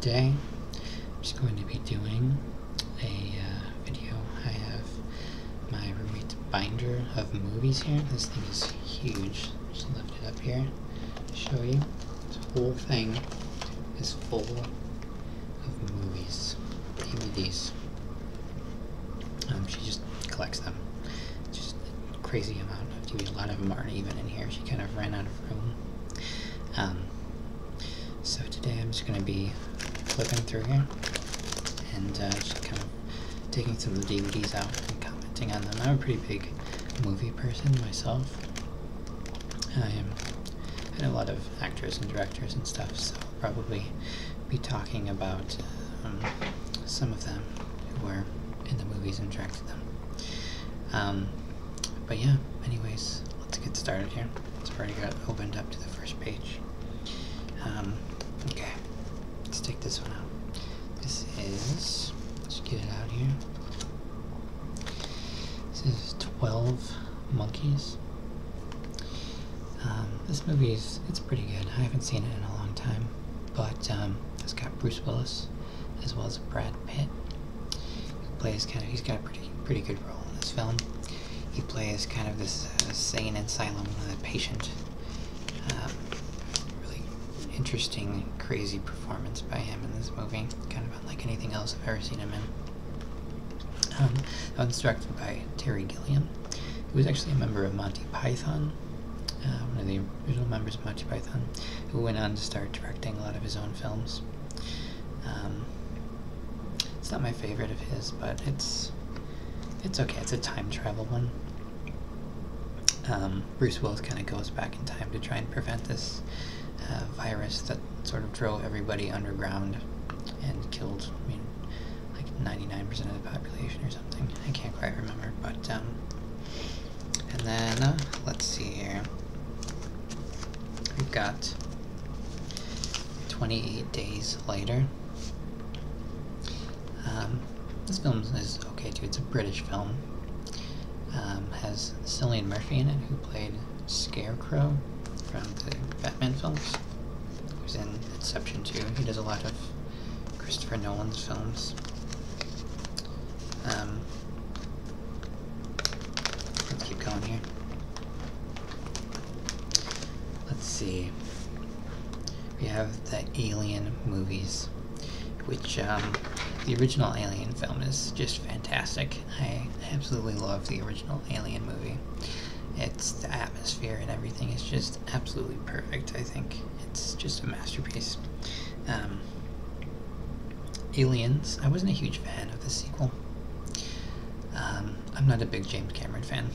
today I'm just going to be doing a video. I have my roommate's binder of movies here. This thing is huge. Just lift it up here to show you. This whole thing is full of movies, DVDs. She just collects them. Just a crazy amount of DVDs. A lot of them aren't even in here. She kind of ran out of room. So today I'm just going to be flipping through here and just kind of taking some of the DVDs out and commenting on them. I'm a pretty big movie person myself. I know a lot of actors and directors and stuff, so I'll probably be talking about some of them who were in the movies and directed them. But yeah, anyways, let's get started here. It's already got opened up to the first page. Okay, let's take this one out. This is, let's get it out here. This is 12 Monkeys. This movie it's pretty good. I haven't seen it in a long time, but it's got Bruce Willis as well as Brad Pitt. He plays he's got a pretty good role in this film. He plays kind of this sane asylum patient. Really interesting, crazy performance by him in this movie. Kind of unlike anything else I've ever seen him in. That one's directed by Terry Gilliam, who was actually a member of Monty Python. One of the original members of Monty Python, who went on to start directing a lot of his own films. It's not my favorite of his, but it's okay. It's a time travel one. Bruce Willis kind of goes back in time to try and prevent this virus that sort of drove everybody underground and killed, like 99% of the population or something. I can't quite remember, but and then let's see here. We've got 28 Days Later. This film is okay too. It's a British film. Has Cillian Murphy in it, who played Scarecrow from the Batman films. He was in Inception too. He does a lot of Christopher Nolan's films. Let's keep going here. Let's see. We have the Alien movies, which the original Alien film is just fantastic. I absolutely love the original Alien movie. It's the atmosphere and everything is just absolutely perfect. I think it's just a masterpiece. Aliens, I wasn't a huge fan of the sequel. I'm not a big James Cameron fan,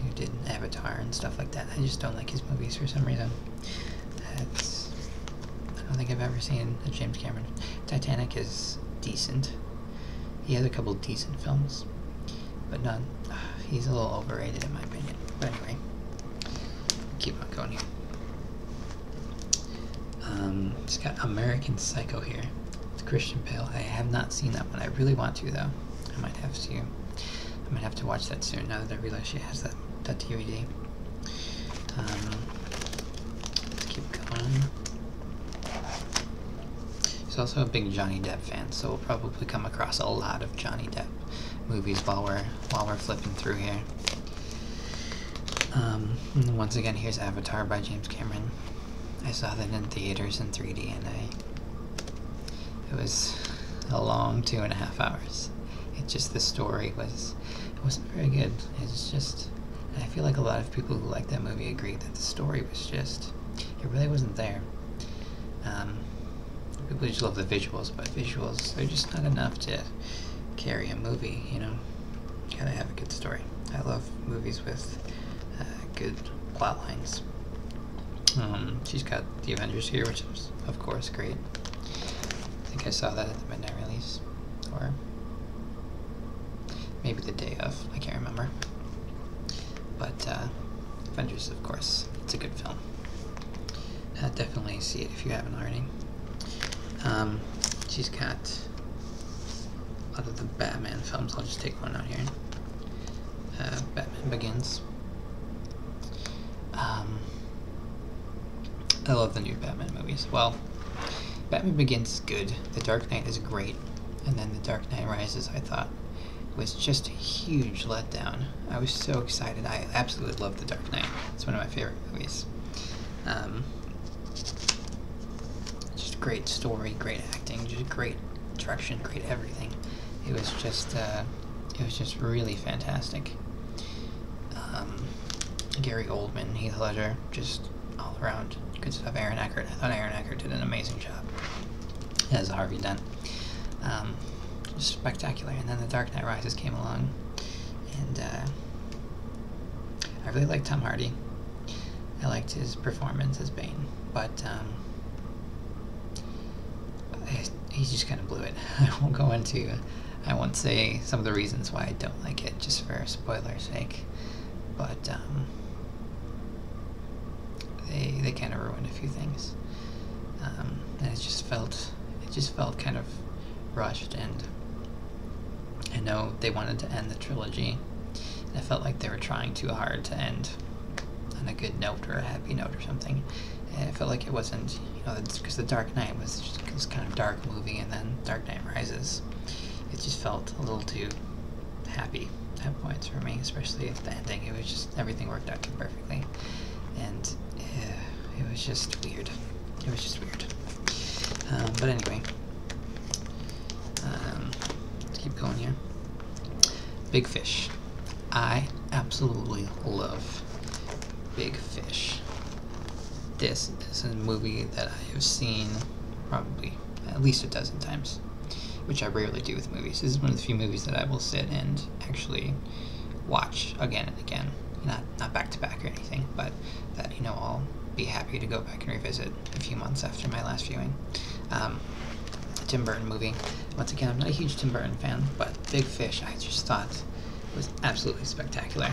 who did Avatar and stuff like that. I just don't like his movies for some reason. I don't think I've ever seen a James Cameron. Titanic is decent. He has a couple decent films, but none. He's a little overrated in my opinion. But anyway, keep on going here. It's got American Psycho here. It's Christian Bale. I have not seen that one. I really want to though. I might have to watch that soon now that I realize she has that DVD. Let's keep going. He's also a big Johnny Depp fan, so we'll probably come across a lot of Johnny Depp movies while we're flipping through here. And once again, here's Avatar by James Cameron. I saw that in theaters in 3D, and it was a long 2.5 hours. The story wasn't very good. It's just, I feel like a lot of people who like that movie agree that the story was just, it really wasn't there. People just love the visuals, but visuals, they're just not enough to carry a movie, you know? You gotta have a good story. I love movies with good plot lines. She's got The Avengers here, which is, of course, great. I think I saw that at the midnight release, or maybe the day of, I can't remember. But Avengers, of course, it's a good film. Definitely see it if you haven't already. She's got a lot of the Batman films. I'll just take one out here. Batman Begins. I love the new Batman movies. Well, Batman Begins is good. The Dark Knight is great. And then The Dark Knight Rises, I thought, was just a huge letdown. I was so excited. I absolutely love The Dark Knight. It's one of my favorite movies. Just great story, great acting, just great direction, great everything. It was just really fantastic. Gary Oldman, Heath Ledger, just all around good stuff. Aaron Eckhart, I thought Aaron Eckhart did an amazing job as Harvey Dent. Just spectacular. And then The Dark Knight Rises came along, and I really liked Tom Hardy. I liked his performance as Bane, but he just kind of blew it. I won't say some of the reasons why I don't like it, just for spoiler's sake, but they kind of ruined a few things, and it just felt kind of rushed. And I know they wanted to end the trilogy, and I felt like they were trying too hard to end on a good note or a happy note or something. And I felt like it wasn't, because The Dark Knight was just this kind of dark movie, and then Dark Knight Rises, it just felt a little too happy at points for me, especially at the ending. It was just, everything worked out too perfectly, and it was just weird. It was just weird. But anyway, let's keep going here. Big Fish. I absolutely love Big Fish. This is a movie that I have seen probably at least a dozen times, which I rarely do with movies. This is one of the few movies that I will sit and actually watch again and again. Not back to back or anything, but that, I'll be happy to go back and revisit a few months after my last viewing. Tim Burton movie. Once again, I'm not a huge Tim Burton fan, but Big Fish I just thought was absolutely spectacular.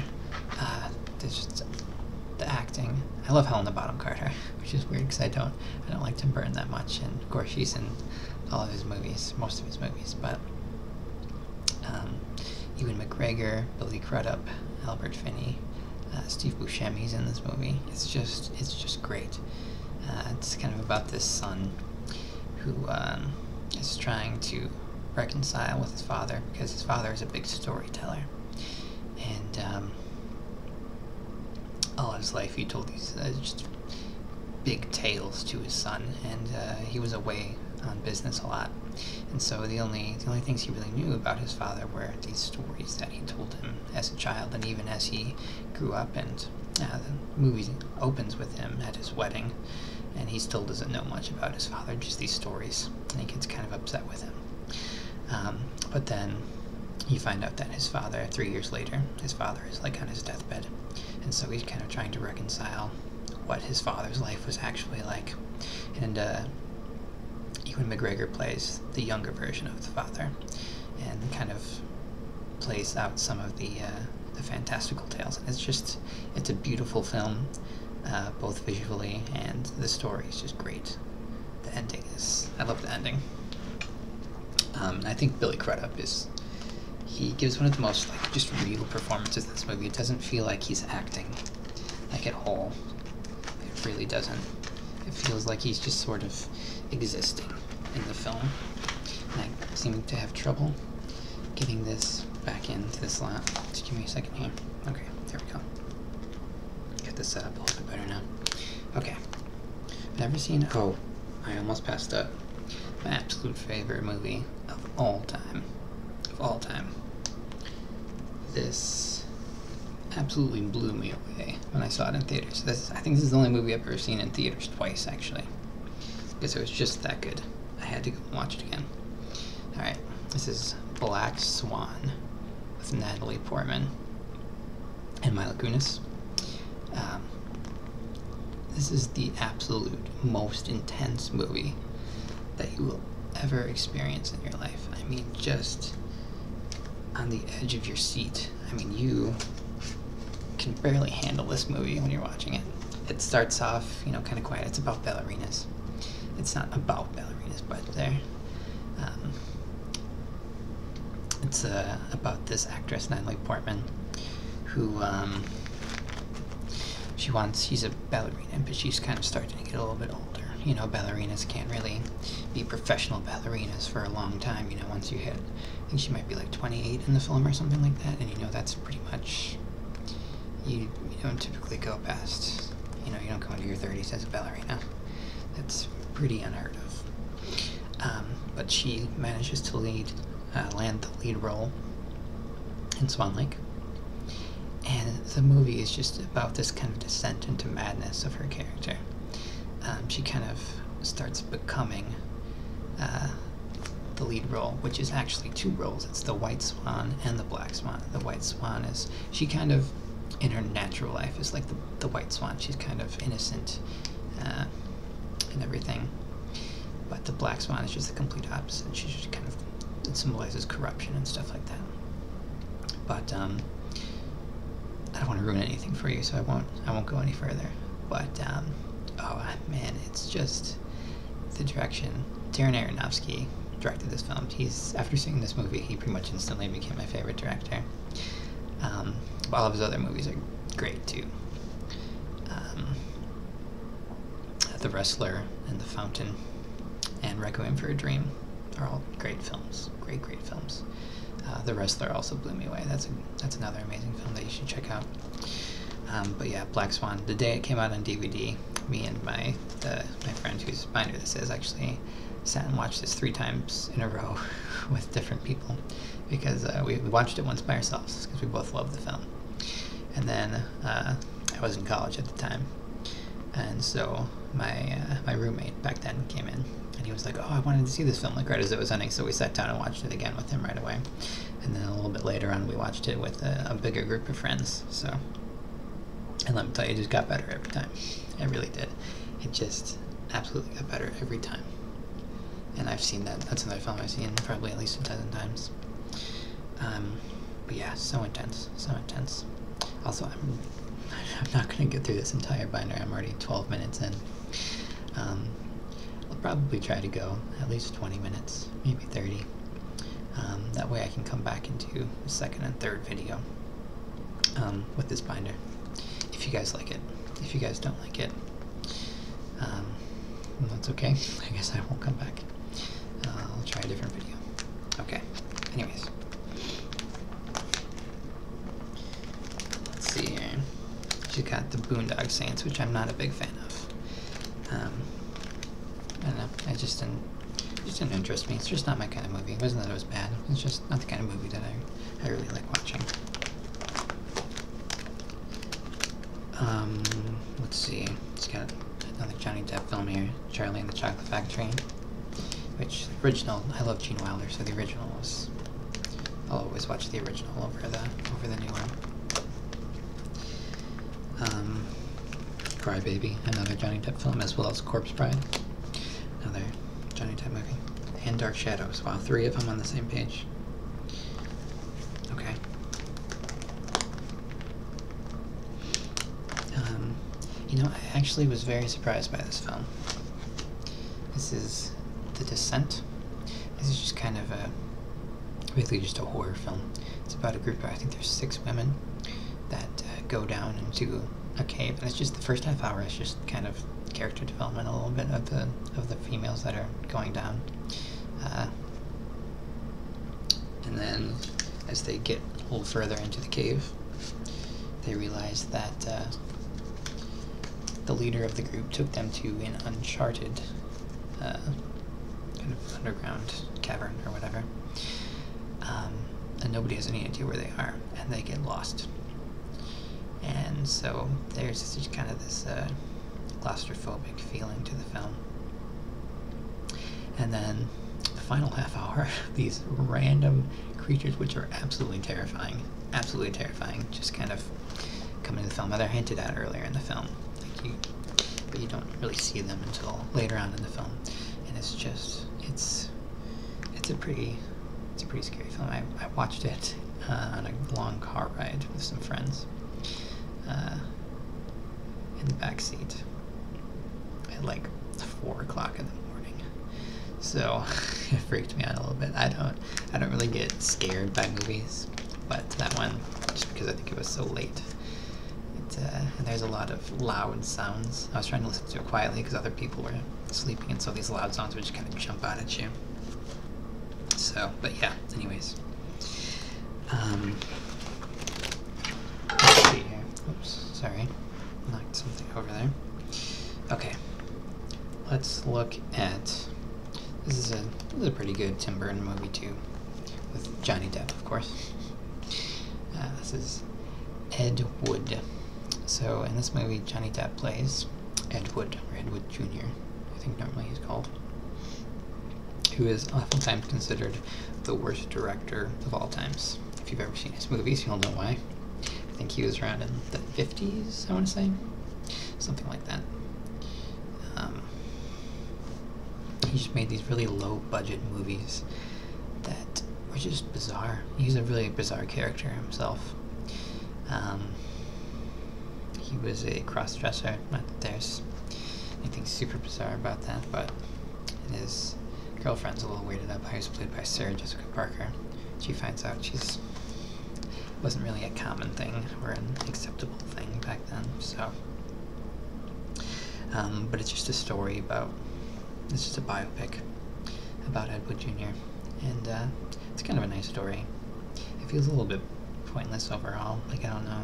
The acting. I love Helena Bonham Carter, which is weird because I don't like Tim Burton that much, and of course she's in all of his movies, most of his movies, but Ewan McGregor, Billy Crudup, Albert Finney, Steve Buscemi's in this movie. It's just great. It's kind of about this son who is trying to reconcile with his father, because his father is a big storyteller, and all his life he told these just big tales to his son, and he was away on business a lot, and so the only things he really knew about his father were these stories that he told him as a child, and even as he grew up. And the movie opens with him at his wedding, and he still doesn't know much about his father, just these stories, and he gets kind of upset with him. But then you find out that his father, 3 years later, his father is like on his deathbed, and so he's kind of trying to reconcile what his father's life was actually like. And Ewan McGregor plays the younger version of the father, and kind of plays out some of the fantastical tales. And it's a beautiful film, both visually, and the story is just great. The ending I love the ending. I think Billy Crudup he gives one of the most just real performances in this movie. It doesn't feel like he's acting, at all. It really doesn't. It feels like he's just sort of existing in the film. And I seem to have trouble getting this back into the slot. Just give me a second here. Okay, there we go. Get this set up a little bit better now. Okay. Never seen... Oh, I almost passed up my absolute favorite movie of all time. Of all time. This absolutely blew me away when I saw it in theaters. I think this is the only movie I've ever seen in theaters twice, actually, because it was just that good. I had to go and watch it again. Alright, this is Black Swan with Natalie Portman and Mila Kunis. This is the absolute most intense movie that you will ever experience in your life. I mean, just on the edge of your seat. I mean, you can barely handle this movie when you're watching it. It starts off, kind of quiet. It's about ballerinas. It's not about ballerinas, but they're... it's about this actress, Natalie Portman, who, she's a ballerina, but she's kind of starting to get a little bit older, you know, ballerinas can't really be professional ballerinas for a long time. You know, once you hit, I think she might be like 28 in the film or something like that, and you know, that's pretty much, you don't typically go past, you know, you don't go into your 30s as a ballerina. That's pretty unheard of. But she manages to land the lead role in Swan Lake. And the movie is just about this kind of descent into madness of her character. She kind of starts becoming the lead role, which is actually two roles. It's the White Swan and the Black Swan. The White Swan is, she kind of, in her natural life, is like the White Swan. She's kind of innocent and everything. But the Black Swan is just the complete opposite. She just kind of, it symbolizes corruption and stuff like that. But I don't want to ruin anything for you, so I won't go any further. But oh man, it's just the direction. Darren Aronofsky directed this film. After seeing this movie, he pretty much instantly became my favorite director. All of his other movies are great too. The Wrestler and The Fountain and Requiem for a Dream are all great films. Great films. The Wrestler also blew me away. That's another amazing film that you should check out. But yeah, Black Swan. The day it came out on DVD, me and my friend whose binder this is actually sat and watched this 3 times in a row with different people, because we watched it once by ourselves because we both loved the film. And then I was in college at the time, and so my roommate back then came in, and he was like, "Oh, I wanted to see this film like right as it was ending," so we sat down and watched it again with him right away. And then a little bit later on, we watched it with a bigger group of friends. So, and let me tell you, it just got better every time. It really did. It just absolutely got better every time. And I've seen that. That's another film I've seen probably at least a dozen times. But yeah, so intense, so intense. Also, I'm not going to get through this entire binder. I'm already 12 minutes in. I'll probably try to go at least 20 minutes, maybe 30. That way I can come back into the second and third video with this binder. If you guys like it. If you guys don't like it, that's okay. I guess I won't come back. I'll try a different video. Okay. Anyways. Let's see here. She's got the Boondock Saints, which I'm not a big fan of. I don't know. It just didn't interest me. It's just not my kind of movie. It wasn't that it was bad. It's just not the kind of movie that I really like watching. Let's see. It's got another Johnny Depp film here, Charlie and the Chocolate Factory, which the original, I love Gene Wilder, so the original was, I'll always watch the original over the new one. Cry Baby, another Johnny Depp film, as well as Corpse Bride, another Johnny Depp movie, and Dark Shadows. Wow, 3 of them on the same page. Okay. You know, I actually was very surprised by this film. This is The Descent. This is just kind of basically just a horror film. It's about a group of, I think there's 6 women that go down into a cave, and it's just the first half hour is just kind of character development a little bit of the females that are going down. And then as they get a little further into the cave, they realize that the leader of the group took them to an uncharted kind of underground cavern or whatever, and nobody has any idea where they are, and they get lost. And so there's just kind of this claustrophobic feeling to the film. And then the final half hour, these random creatures, which are absolutely terrifying, just kind of come into the film. They're hinted at earlier in the film, but you don't really see them until later on in the film. And it's just, it's a pretty scary film. I watched it on a long car ride with some friends in the back seat at like 4 o'clock in the morning. So it freaked me out a little bit. I don't really get scared by movies, but that one, just because I think it was so late. And there's a lot of loud sounds. I was trying to listen to it quietly because other people were sleeping, and so these loud sounds would just kind of jump out at you. So, but yeah, anyways. Let's see here. Oops, sorry. Knocked something over there. Okay. Let's look at... This is a pretty good Tim Burton movie, too. With Johnny Depp, of course. This is Ed Wood. So, in this movie, Johnny Depp plays Ed Wood, or Ed Wood Jr., I think normally he's called, who is oftentimes considered the worst director of all times. If you've ever seen his movies, you'll know why. I think he was around in the 50s, I want to say. Something like that. He just made these really low-budget movies that were just bizarre. He's a really bizarre character himself. He was a cross-dresser. Not that there's anything super bizarre about that, but his girlfriend's a little weirded out by who's played by Sarah Jessica Parker. She finds out she's wasn't really a common thing or an acceptable thing back then. So, but it's just a story about. It's just a biopic about Ed Wood Jr. and it's kind of a nice story. It feels a little bit pointless overall. Like, I don't know.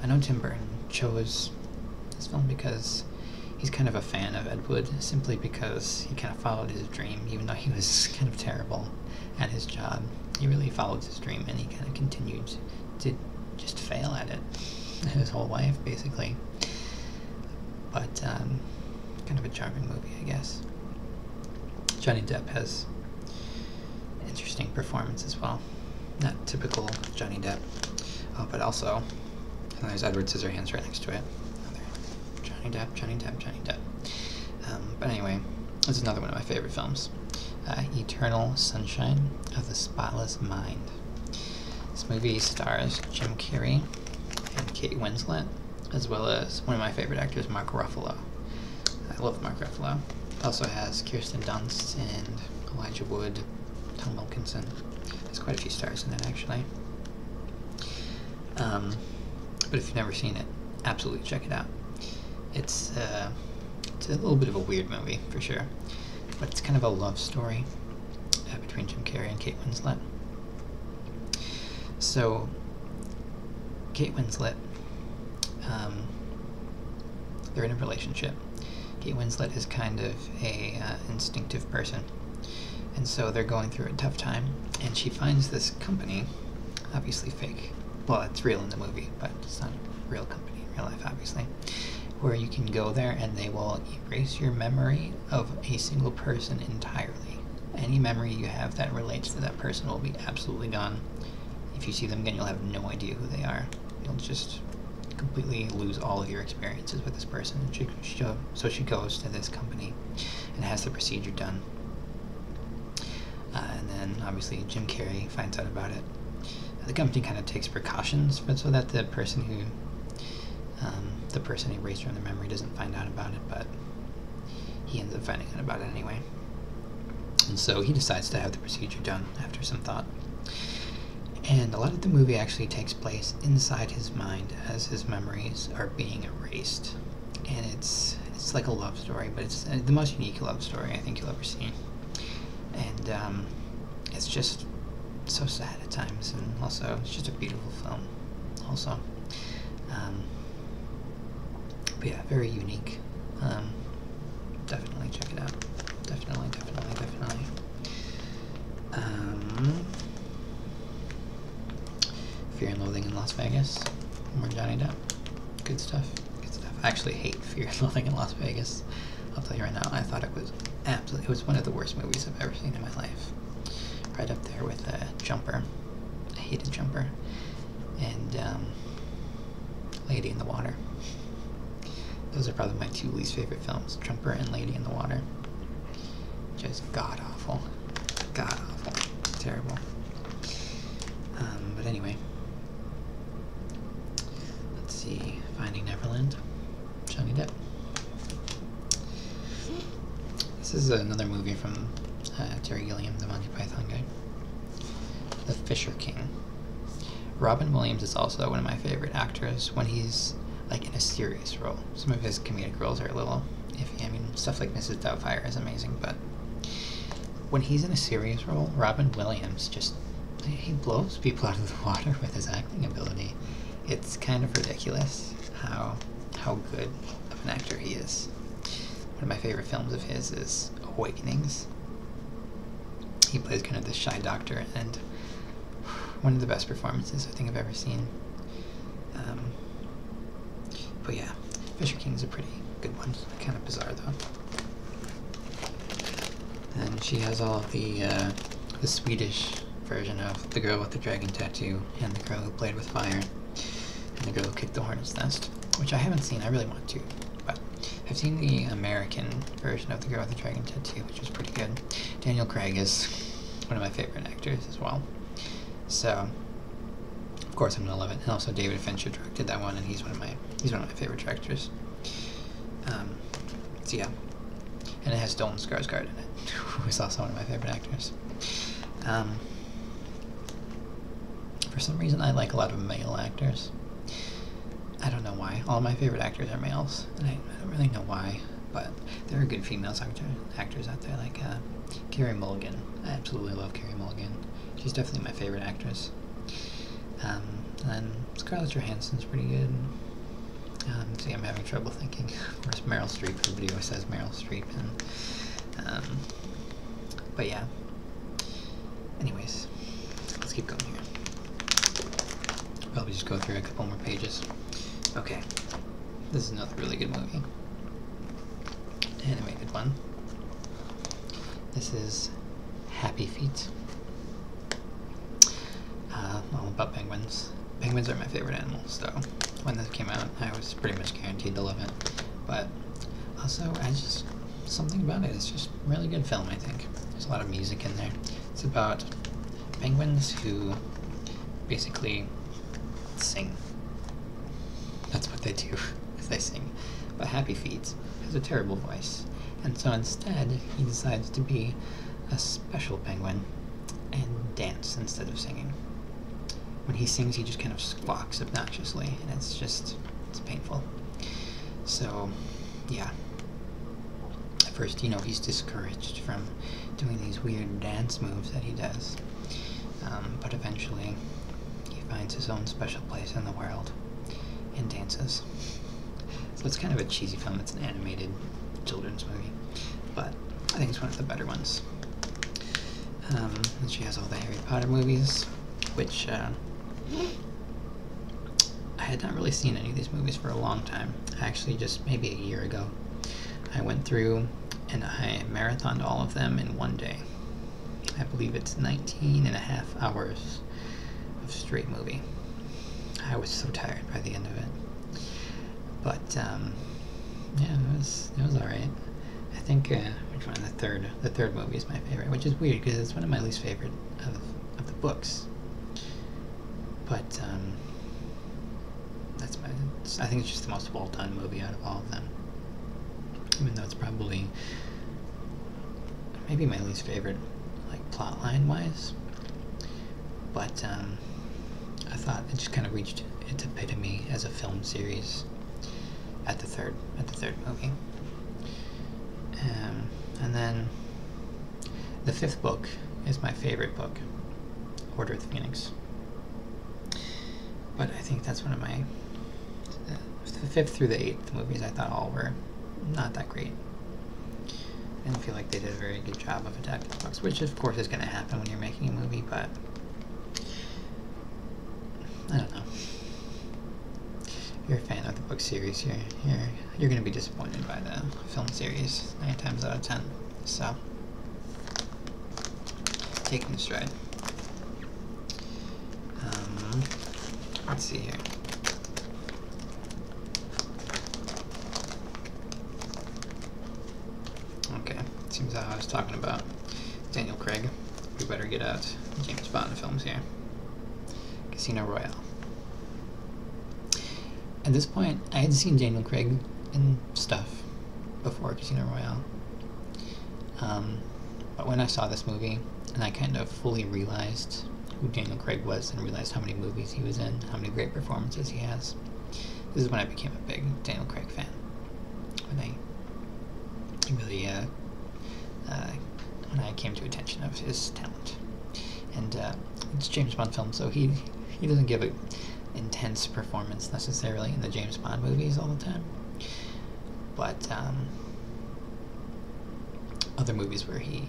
I know Tim Burton chose this film because he's kind of a fan of Ed Wood, simply because he kind of followed his dream, even though he was kind of terrible at his job. He really followed his dream, and he kind of continued to just fail at it his whole life, basically. But kind of a charming movie, I guess. Johnny Depp has interesting performance as well. Not typical Johnny Depp. Oh, but also, and there's Edward Scissorhands right next to it. Johnny Depp, Johnny Depp, Johnny Depp. But anyway, this is another one of my favorite films. Eternal Sunshine of the Spotless Mind. This movie stars Jim Carrey and Kate Winslet, as well as one of my favorite actors, Mark Ruffalo. I love Mark Ruffalo. Also has Kirsten Dunst and Elijah Wood, Tom Wilkinson. There's quite a few stars in it, actually. But if you've never seen it, absolutely check it out. It's a little bit of a weird movie, for sure. But it's kind of a love story between Jim Carrey and Kate Winslet. So, Kate Winslet, they're in a relationship. Kate Winslet is kind of a instinctive person, and so they're going through a tough time, and she finds this company, obviously fake. Well, it's real in the movie, but it's not a real company in real life, obviously, where you can go there and they will erase your memory of a single person entirely. Any memory you have that relates to that person will be absolutely gone. If you see them again, you'll have no idea who they are. You'll just completely lose all of your experiences with this person. So she goes to this company and has the procedure done. And then, obviously, Jim Carrey finds out about it. The company kind of takes precautions so that the person who erased from their memory doesn't find out about it, but he ends up finding out about it anyway. And so he decides to have the procedure done after some thought. And a lot of the movie actually takes place inside his mind as his memories are being erased. And it's like a love story, but it's the most unique love story I think you'll ever see. And it's just so sad at times, and also it's just a beautiful film also. But yeah, very unique. Definitely check it out. Definitely. Fear and Loathing in Las Vegas. More Johnny Depp. Good stuff. I actually hate Fear and Loathing in Las Vegas. I'll tell you right now, I thought it was it was one of the worst movies I've ever seen in my life. Right up there with Jumper. I hated Jumper. And Lady in the Water. Those are probably my two least favorite films, Jumper and Lady in the Water. Just god-awful. God-awful. Terrible. But anyway. Let's see. Finding Neverland. Johnny Depp. This is another movie from Terry Gilliam, the Monty Python guy. The Fisher King. Robin Williams is also one of my favorite actors when he's like in a serious role. Some of his comedic roles are a little iffy. I mean, stuff like Mrs. Doubtfire is amazing, but when he's in a serious role, Robin Williams he blows people out of the water with his acting ability. It's kind of ridiculous how good of an actor he is. One of my favorite films of his is Awakenings. He plays kind of this shy doctor, and one of the best performances I think I've ever seen. But yeah, Fisher King's a pretty good one. Kind of bizarre though. And she has all of the Swedish version of The Girl with the Dragon Tattoo, and The Girl Who Played with Fire, and The Girl Who Kicked the Hornet's Nest, which I haven't seen. I really want to, but I've seen the American version of The Girl with the Dragon Tattoo, which was pretty good. Daniel Craig is one of my favorite actors as well, so of course I'm gonna love it. And also David Fincher directed that one, and he's one of my favorite directors. So yeah, and it has Stellan Skarsgård in it, who is also one of my favorite actors. For some reason, I like a lot of male actors. I don't know why. All my favorite actors are males, and I don't really know why, but there are good female actors out there, like Carey Mulligan. I absolutely love Carey Mulligan. She's definitely my favorite actress. And Scarlett Johansson's pretty good. See, I'm having trouble thinking. Of course, Meryl Streep. Everybody always says Meryl Streep, and but yeah. Anyways, let's keep going here. Probably just go through a couple more pages. Okay, this is another really good movie. Animated one. This is Happy Feet. All about penguins. Penguins are my favorite animals, so when this came out, I was pretty much guaranteed to love it. But also, something about it. It's just a really good film, I think. There's a lot of music in there. It's about penguins who basically sing. That's what they do, is they sing. But Happy Feet has a terrible voice, and so instead he decides to be a special penguin and dance instead of singing. When he sings, he just kind of squawks obnoxiously, and it's painful. So, yeah. At first, he's discouraged from doing these weird dance moves that he does. But eventually, he finds his own special place in the world and dances. So it's kind of a cheesy film. It's an animated children's movie, but I think it's one of the better ones. And she has all the Harry Potter movies, which I had not really seen any of these movies for a long time. Actually, just maybe a year ago, I went through and I marathoned all of them in one day. I believe it's 19 and a half hours of straight movie. I was so tired by the end of it. But, yeah, it was alright. I think, which one? The third movie is my favorite, which is weird because it's one of my least favorite of the books. But, I think it's just the most well-done movie out of all of them. Even though it's probably maybe my least favorite, like, plotline-wise. But, I thought it just kind of reached its epitome as a film series at the third movie. And then the fifth book is my favorite book, Order of the Phoenix. But I think that's one of my the fifth through the eighth movies I thought all were not that great. I didn't feel like they did a very good job of adapting the books, which of course is going to happen when you're making a movie, but I don't know. If you're a fan of the book series, you're going to be disappointed by the film series 9 times out of 10. So, taking the stride. Let's see here. Okay, seems how I was talking about Daniel Craig. We better get out James Bond films here. Casino Royale. At this point, I had seen Daniel Craig in stuff before Casino Royale. But when I saw this movie, and I kind of fully realized who Daniel Craig was and realized how many movies he was in, how many great performances he has, this is when I became a big Daniel Craig fan. really, when I came to attention of his talent. And it's a James Bond film, so he doesn't give an intense performance necessarily in the James Bond movies all the time. But other movies where he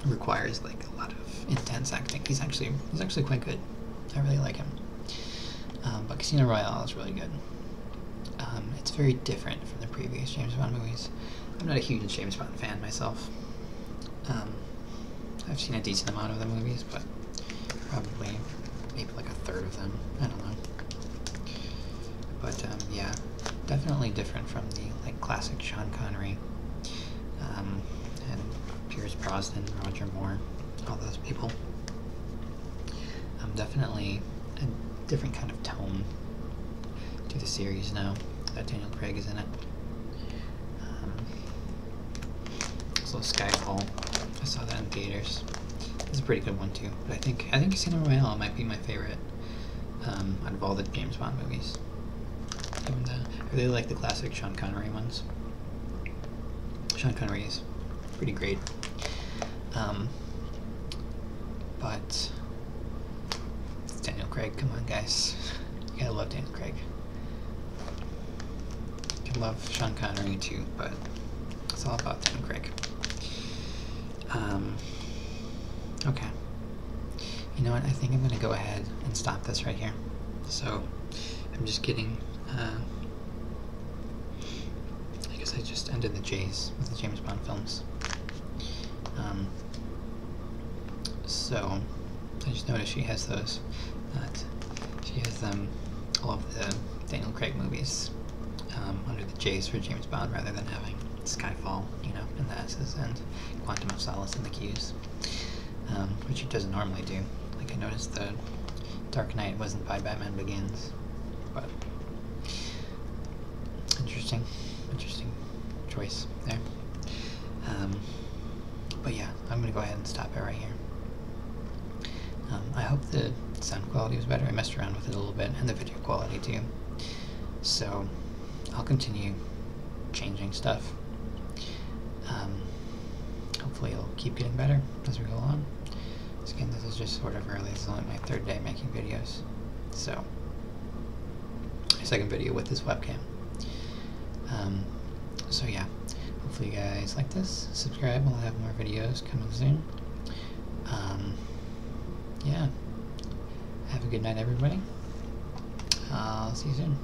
requires like a lot of intense acting, he's actually quite good. I really like him. But Casino Royale is really good. It's very different from the previous James Bond movies. I'm not a huge James Bond fan myself. I've seen a decent amount of the movies, but probably maybe like a third of them. I don't know. But yeah, definitely different from the like classic Sean Connery and Pierce Brosnan, Roger Moore, all those people. Definitely a different kind of tone to the series now that Daniel Craig is in it. Also Skyfall, I saw that in theaters. It's a pretty good one too. But I think Casino Royale might be my favorite out of all the James Bond movies. And, I really like the classic Sean Connery ones. Sean Connery is pretty great. But it's Daniel Craig. Come on, guys. You gotta love Daniel Craig. You can love Sean Connery too, but it's all about Daniel Craig. Okay. You know what? I think I'm gonna go ahead and stop this right here. So I'm just kidding. I guess I just ended the J's with the James Bond films. So I just noticed she has those. She has all of the Daniel Craig movies under the J's for James Bond, rather than having Skyfall, you know, in the S's, and Quantum of Solace in the Q's, which he doesn't normally do. Like I noticed the Dark Knight wasn't by Batman Begins, but interesting choice there. But yeah, I'm gonna go ahead and stop it right here. I hope the sound quality was better. I messed around with it a little bit, and the video quality too. So I'll continue changing stuff. Hopefully it'll keep getting better as we go along. So again, this is just sort of early. This is only my third day making videos. So, my second video with this webcam. So yeah, hopefully you guys like this. Subscribe, I'll have more videos coming soon. Yeah, have a good night everybody. I'll see you soon.